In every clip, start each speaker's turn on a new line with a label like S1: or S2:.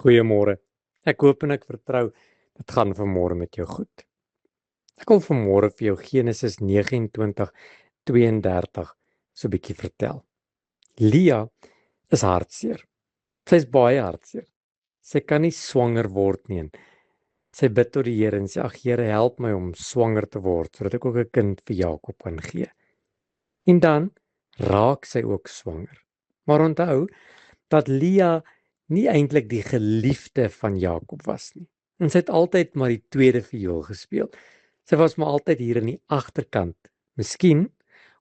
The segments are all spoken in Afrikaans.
S1: Goeiemôre. Ek hoop en ek vertrou dit gaan vanmôre met jou goed. Ek wil vanmôre vir jou Genesis 29:32 so 'n bietjie vertel. Lia is hartseer. Sy's baie hartseer. Sy kan nie swanger word nie. Sy bid tot die Here en sê: "Ag Here, help my om swanger te word sodat ek ook 'n kind vir Jakob kan gee." En dan raak sy ook swanger. Maar onthou dat Lia nie eintlik die geliefde van Jakob was nie. En sy het altyd maar die tweede viool gespeel. Sy was maar altyd hier in die agterkant. Miskien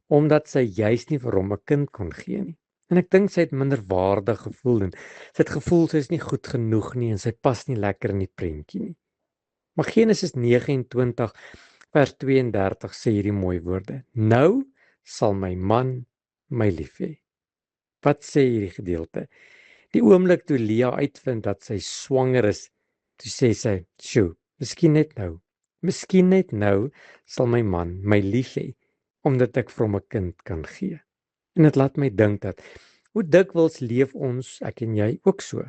S1: omdat sy juis nie vir hom 'n kind kon gee nie. En ek dink sy het minderwaardig gevoel en sy het gevoel sy is nie goed genoeg nie en sy pas nie lekker in die prentjie nie. Maar Genesis 29:32 sê hierdie mooi woorde: "Nou sal my man my lief hê." Wat sê hierdie gedeelte? Die oomblik toe Lia uitvind dat sy swanger is, toe sê sy: "Sjoe, miskien net nou sal my man my lief hê, omdat ek vir hom 'n kind kan gee." En dit laat my dink dat hoe dikwels leef ons, ek en jy, ook so.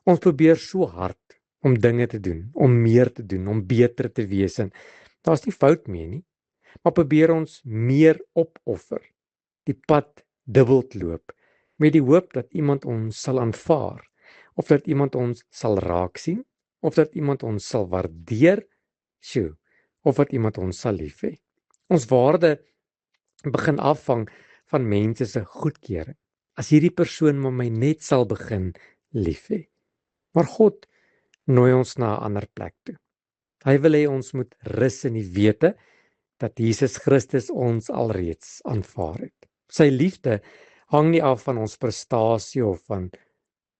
S1: Ons probeer so hard om dinge te doen, om meer te doen, om beter te wees en daar's nie fout mee nie. Maar probeer ons meer opoffer, die pad dubbel loop, met die hoop dat iemand ons sal aanvaar, of dat iemand ons sal raak sien, of dat iemand ons sal waardeer, of dat iemand ons sal lief hê. Ons waarde begin afhang van mense se goedkeuring. As hierdie persoon my net sal begin lief hê. Maar God nooi ons na 'n ander plek toe. Hy wil hê ons moet rus in die wete dat Jesus Christus ons alreeds aanvaar het. Sy liefde hang nie af van ons prestasie of van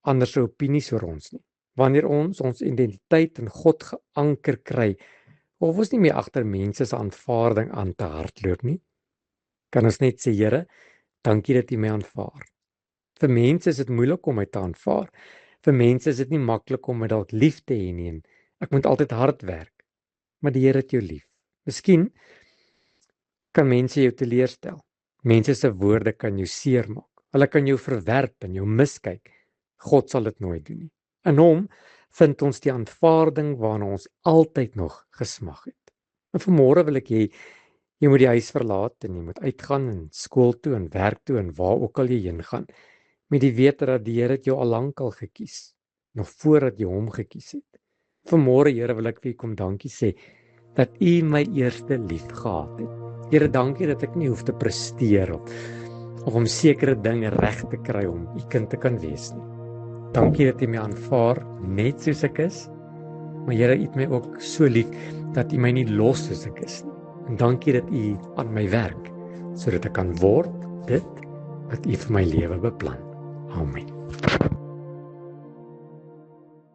S1: ander se opinies oor ons nie. Wanneer ons identiteit in God geanker kry, hoef ons nie meer agter mense se aanvaarding aan te hardloop nie. Kan ons net sê: "Here, dankie dat U my aanvaar." Vir mense is dit moeilik om my te aanvaar. Vir mense is dit nie maklik om my dalk lief te hê nie en ek moet altyd hard werk. Maar die Here het jou lief. Miskien kan mense jou teleurstel. Mense se woorde kan jou seermaak. Hulle kan jou verwerp en jou miskyk. God sal dit nooit doen nie. In hom vind ons die aanvaarding waarna ons altyd nog gesmag het. En vanmôre wil ek hê jy moet die huis verlaat en jy moet uitgaan en skool toe en werk toe en waar ook al jy heen gaan, met die wete dat die Here jou al lank al gekies, nog voordat jy hom gekies het. Vanmôre, Here, wil ek vir U kom dankie sê dat U my eerste lief gehad het. Here, dankie dat ek nie hoef te presteer of om sekere dinge reg te kry om U kind te kan wees nie. Dankie dat U my aanvaar net soos ek is. Maar Here, U het my ook so lief dat U my nie los soos ek is nie. En dankie dat U aan my werk sodat ek kan word dit wat U vir my lewe beplan. Amen.